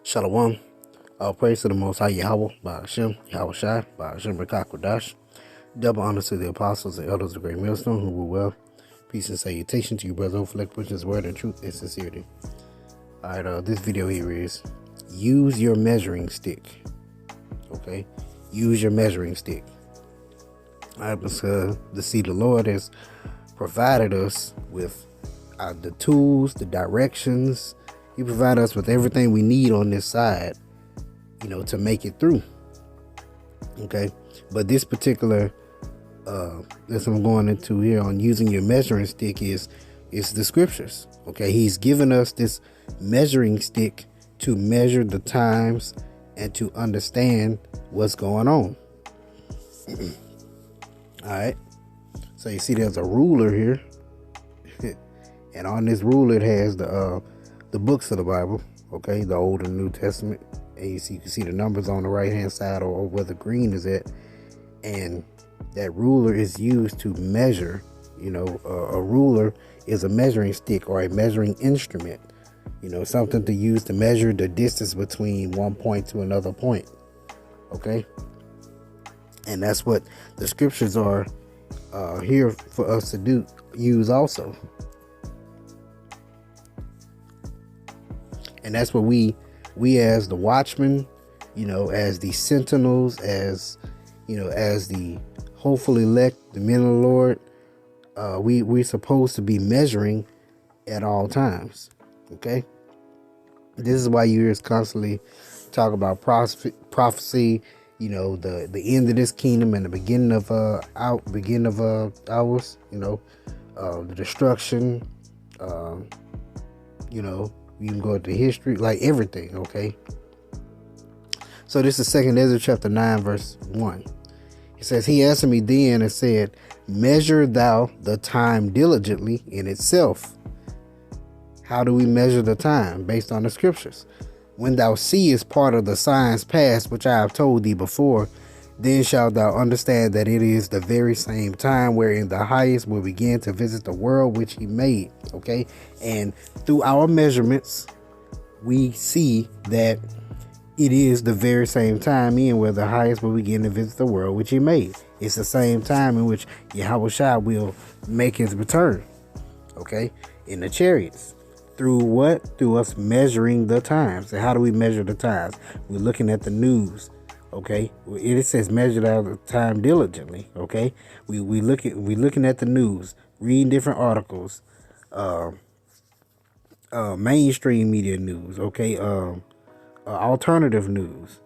Shalom. All praise to the Most High Yahweh, by Hashem, Yahweh Shai, by Hashem Rakakwadash. Double honor to the apostles and elders of the Great Millstone who rule well. Peace and salutation to you, brothers who reflect His word and truth and sincerity. Alright, this video here is use your measuring stick. Okay? Use your measuring stick. Alright, because the Lord has provided us with the tools, the directions. He provided us with everything we need on this side, to make it through. Okay, but this particular this I'm going into here on using your measuring stick is the scriptures. Okay, He's given us this measuring stick to measure the times and to understand what's going on. All right, so you see there's a ruler here, and on this ruler it has the books of the Bible, okay, the Old and New Testament, and you can see the numbers on the right hand side or where the green is at, and that ruler is used to measure. A ruler is a measuring stick or a measuring instrument, something to use to measure the distance between one point to another point. Okay, and that's what the scriptures are here for us to use also. And that's what we as the watchmen, as the sentinels, as the hopeful elect, the men of the Lord, we're supposed to be measuring at all times. Okay, this is why you hear us constantly talk about prophecy. The end of this kingdom and the beginning of ours. The destruction. You can go into history, like everything, okay? So this is 2 Ezra chapter 9, verse 1. It says, He answered me then and said, Measure thou the time diligently in itself. How do we measure the time? Based on the scriptures. When thou seest part of the signs past, which I have told thee before, then shalt thou understand that it is the very same time wherein the highest will begin to visit the world which he made. Okay, and through our measurements, we see that it is the very same time in where the highest will begin to visit the world which he made. It's the same time in which Yahweh Shai will make his return. Okay, in the chariots. Through what? Through us measuring the times. And how do we measure the times? We're looking at the news. Okay, it says measure out the time diligently. Okay, we looking at the news, reading different articles, mainstream media news. Okay, alternative news.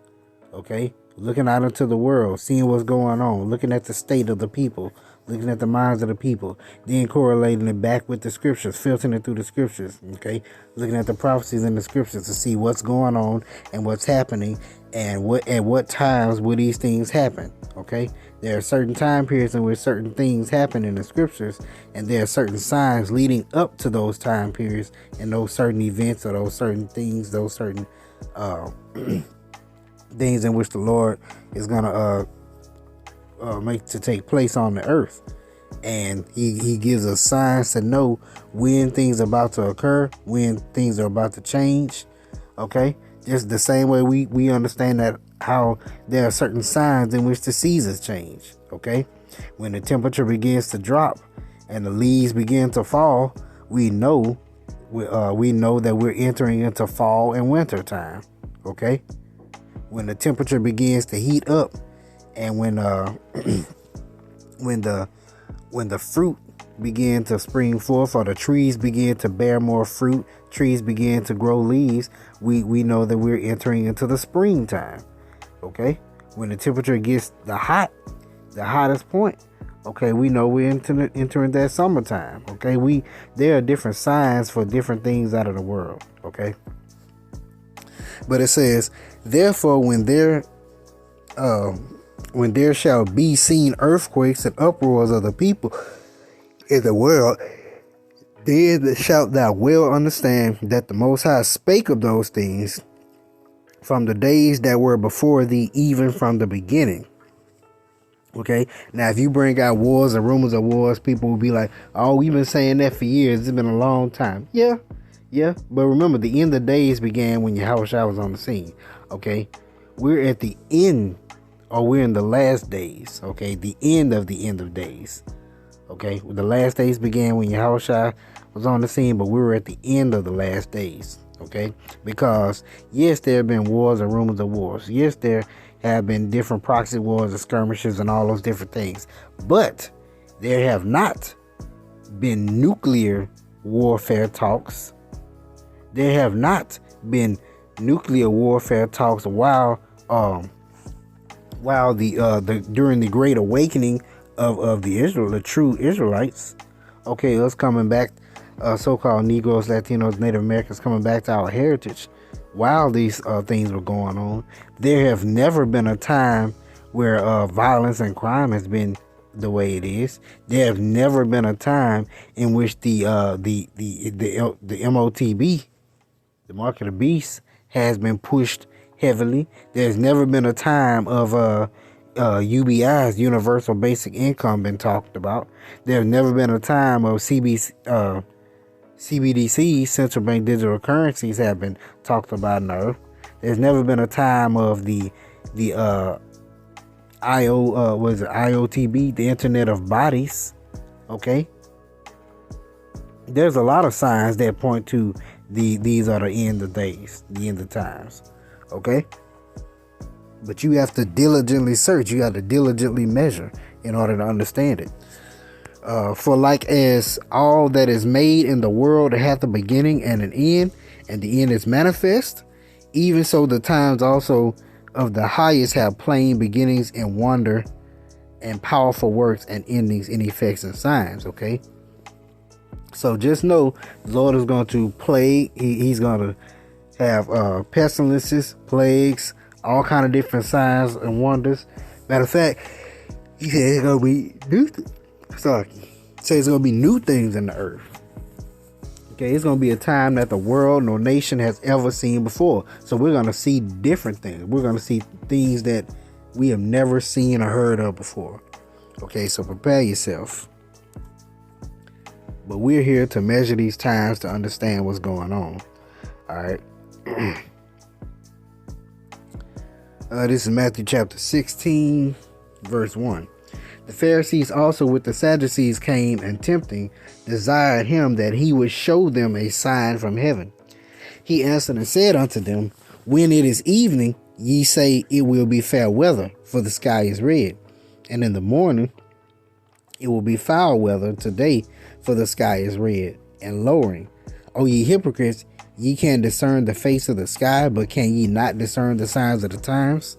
Okay, looking out into the world, seeing what's going on, looking at the state of the people, looking at the minds of the people, then correlating it back with the scriptures, filtering it through the scriptures. Okay, looking at the prophecies in the scriptures to see what's going on and what's happening, and at what times will these things happen. Okay, there are certain time periods in which certain things happen in the scriptures, and there are certain signs leading up to those time periods and those certain events or those certain things, those certain things in which the Lord is gonna make to take place on the earth. And he gives us signs to know when things are about to occur, when things are about to change. Okay, just the same way we understand that how there are certain signs in which the seasons change. Okay, when the temperature begins to drop and the leaves begin to fall, we know that we're entering into fall and winter time. Okay, when the temperature begins to heat up, and when the fruit begin to spring forth, or the trees begin to bear more fruit, trees begin to grow leaves, we know that we're entering into the springtime. Okay, when the temperature gets the hottest point, okay, we know we're entering that summertime. Okay, there are different signs for different things out of the world. Okay, but it says, therefore, when there shall be seen earthquakes and uproars of the people in the world, then shalt thou well understand that the Most High spake of those things from the days that were before thee, even from the beginning. Okay, now if you bring out wars and rumors of wars, people will be like, oh, we've been saying that for years. It's been a long time. Yeah, Yeah, but remember, the end of days began when Yahushua was on the scene. Okay, we're at the end, or we're in the last days. Okay, the end of days. Okay, the last days began when Yahushua was on the scene, but we were at the end of the last days. Okay, because yes, there have been wars and rumors of wars. Yes, there have been different proxy wars and skirmishes and all those different things, but there have not been nuclear warfare talks. There have not been nuclear warfare talks while the during the Great Awakening of the true Israelites. Okay, us coming back, so-called Negroes, Latinos, Native Americans coming back to our heritage. While these things were going on, there have never been a time where violence and crime has been the way it is. There have never been a time in which the MOTB, the mark of the beast, has been pushed heavily. There's never been a time of UBI's universal basic income been talked about. There's never been a time of CBDC, central bank digital currencies, have been talked about on Earth. There's never been a time of the IOTB, the Internet of Bodies. Okay, there's a lot of signs that point to these are the end of days, the end of times. Okay, but you have to diligently search. You have to diligently measure in order to understand it. For like as all that is made in the world hath a beginning and an end, and the end is manifest, even so the times also of the highest have plain beginnings and wonder and powerful works and endings and effects and signs. Okay, so just know the Lord is going to plague. He's going to have pestilences, plagues, all kind of different signs and wonders. Matter of fact, he said it's going to be new. Sorry, say it's going to be new things in the earth. Okay, it's going to be a time that the world nor nation has ever seen before. So we're going to see different things. We're going to see things that we have never seen or heard of before. Okay, so prepare yourself. But we're here to measure these times to understand what's going on. All right. This is Matthew chapter 16, verse 1. The Pharisees also with the Sadducees came, and tempting desired him that he would show them a sign from heaven. He answered and said unto them, when it is evening, ye say it will be fair weather, for the sky is red. And in the morning, it will be foul weather today, for the sky is red and lowering. O ye hypocrites, ye can discern the face of the sky, but can ye not discern the signs of the times?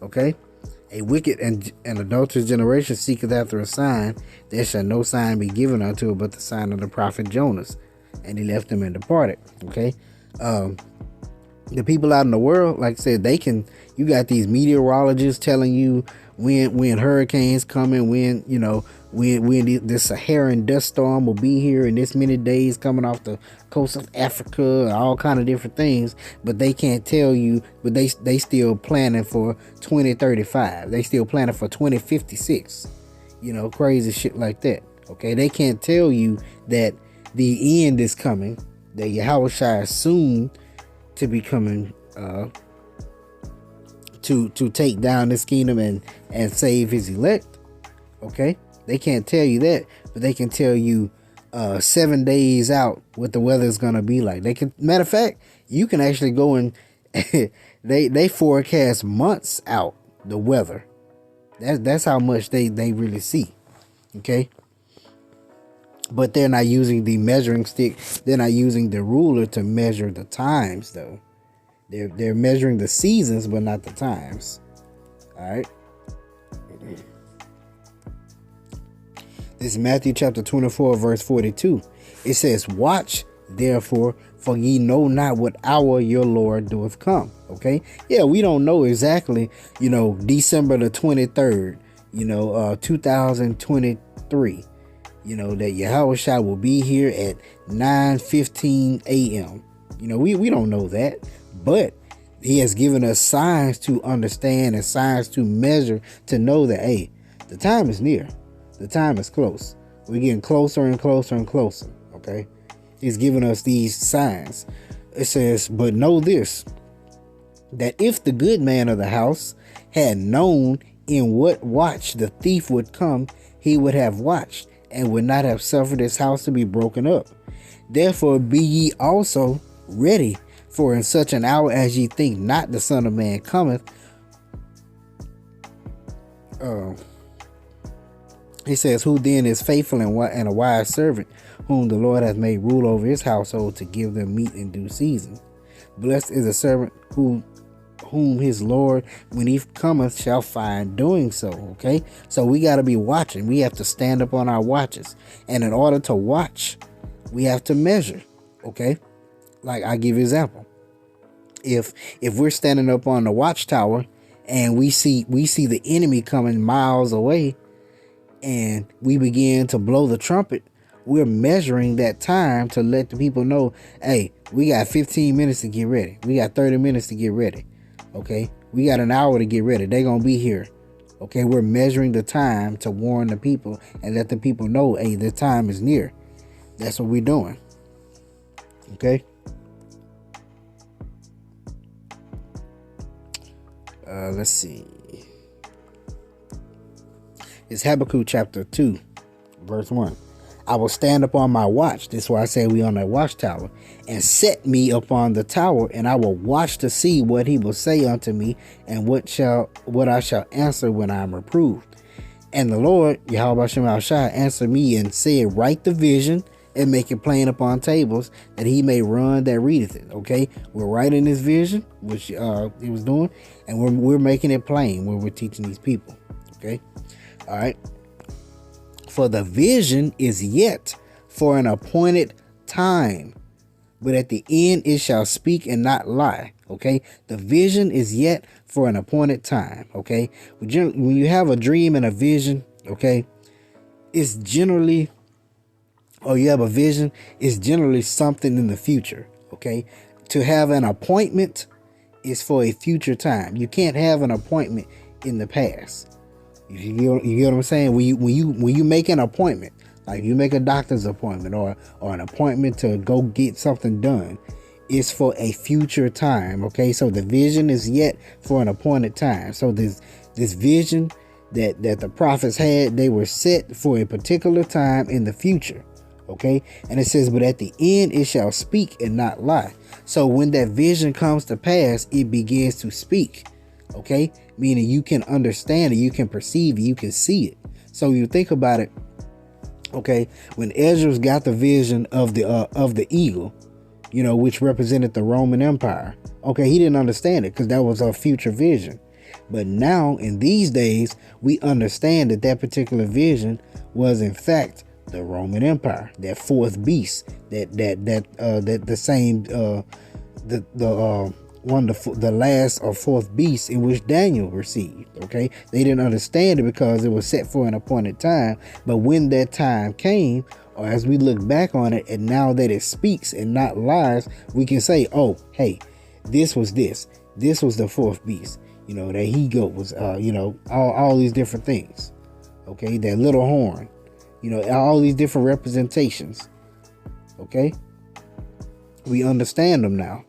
Okay. A wicked and adulterous generation seeketh after a sign. There shall no sign be given unto it but the sign of the prophet Jonas. And he left them and departed. Okay. The people out in the world, like I said, you got these meteorologists telling you when hurricanes coming, when this Saharan dust storm will be here in this many days coming off the coast of Africa, all kind of different things, but they can't tell you, but they still planning for 2035. They still planning for 2056. Crazy shit like that. Okay, they can't tell you that the end is coming, that Yahushua is soon to be coming to take down this kingdom and save his elect. Okay, they can't tell you that, but they can tell you 7 days out what the weather is gonna be like. Matter of fact, you can actually go and they forecast months out the weather. That's how much they really see. Okay, but they're not using the measuring stick. They're not using the ruler to measure the times, though. They're measuring the seasons, but not the times. All right. This is Matthew chapter 24, verse 42. It says, watch, therefore, for ye know not what hour your Lord doeth come. Okay. Yeah, we don't know exactly, December the 23rd, 2023, that Yahushua will be here at 9:15 a.m. We don't know that, but he has given us signs to understand and signs to measure to know that, hey, the time is near. The time is close. We're getting closer and closer and closer. Okay. He's giving us these signs. It says, but know this, that if the good man of the house had known in what watch the thief would come, he would have watched and would not have suffered his house to be broken up. Therefore be ye also ready, for in such an hour as ye think not the Son of Man cometh. He says, who then is faithful and a wise servant, whom the Lord hath made rule over his household to give them meat in due season. Blessed is the servant whom his Lord, when he cometh, shall find doing so. Okay, so we got to be watching. We have to stand up on our watches, and in order to watch, we have to measure. Okay, like I give you an example. If we're standing up on the watchtower and we see the enemy coming miles away, and we begin to blow the trumpet, we're measuring that time to let the people know, hey, we got 15 minutes to get ready. We got 30 minutes to get ready. Okay, we got an hour to get ready. They're gonna be here. Okay, we're measuring the time to warn the people and let the people know, hey, the time is near. That's what we're doing. Okay. Let's see. It's Habakkuk chapter 2, verse 1. I will stand upon my watch. This is why I say we on that watchtower. And set me upon the tower, and I will watch to see what he will say unto me, and what I shall answer when I am reproved. And the Lord, Yahweh Shem Shai, answered me and said, write the vision and make it plain upon tables, that he may run that readeth it. Okay, we're writing this vision, which he was doing, and we're making it plain when we're teaching these people. Okay, all right. For the vision is yet for an appointed time, but at the end it shall speak and not lie. Okay, the vision is yet for an appointed time. Okay, when you have a dream and a vision, okay, it's generally, or you have a vision, it's generally something in the future. Okay, to have an appointment is for a future time. You can't have an appointment in the past. You get what I'm saying? When you make an appointment, like you make a doctor's appointment or an appointment to go get something done, it's for a future time. Okay, so the vision is yet for an appointed time. So this vision that the prophets had, they were set for a particular time in the future. Okay, and it says, but at the end it shall speak and not lie. So when that vision comes to pass, it begins to speak. Okay, meaning you can understand it, you can perceive it, you can see it. So you think about it. Okay, when Ezra's got the vision of the eagle, you know, which represented the Roman Empire. Okay, he didn't understand it because that was a future vision. But now in these days, we understand that particular vision was in fact the Roman Empire, that fourth beast, the last or fourth beast in which Daniel received. Okay, they didn't understand it because it was set for an appointed time. But when that time came, or as we look back on it, and now that it speaks and not lies, we can say, oh, hey, this was the fourth beast. You know, that he-goat was, all these different things. Okay, that little horn. You know, all these different representations. Okay, we understand them now.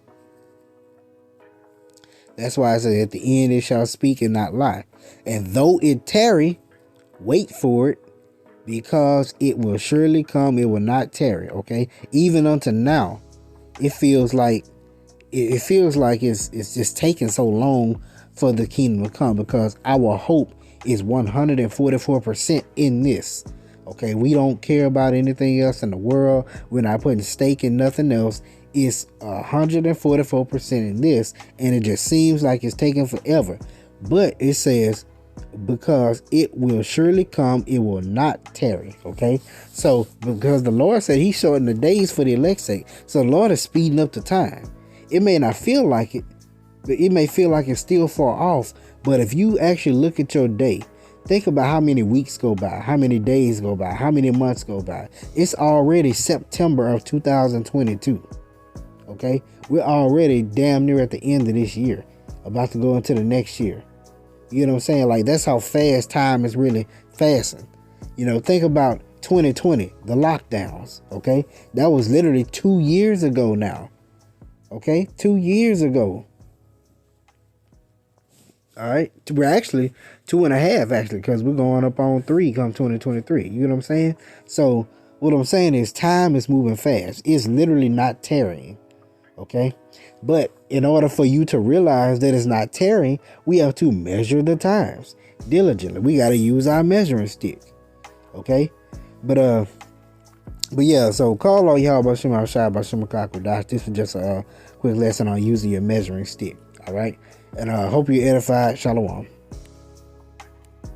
That's why I say at the end it shall speak and not lie. And though it tarry, wait for it, because it will surely come. It will not tarry. Okay, even unto now, it feels like it's just taking so long for the kingdom to come, because our hope is 144% in this. Okay, we don't care about anything else in the world. We're not putting stake in nothing else. It's 144% in this, and it just seems like it's taking forever. But it says, because it will surely come, it will not tarry. Okay, so because the Lord said He shortened the days for the elect's sake, so the Lord is speeding up the time. It may not feel like it, but it may feel like it's still far off. But if you actually look at your day, think about how many weeks go by, how many days go by, how many months go by. It's already September of 2022. Okay, we're already damn near at the end of this year, about to go into the next year. You know what I'm saying? Like, that's how fast time is really passing. You know, think about 2020, the lockdowns. Okay, that was literally 2 years ago now. Okay, 2 years ago. All right, we're actually 2.5 actually, because we're going up on 3 come 2023. You know what I'm saying? So what I'm saying is time is moving fast. It's literally not tarrying. Okay, but in order for you to realize that it's not tarrying, we have to measure the times diligently. We got to use our measuring stick. Okay, but yeah. So call all y'all about Shema Shai about Shema Kakudash. This was just a quick lesson on using your measuring stick. All right, and hope you're edified. Shalom.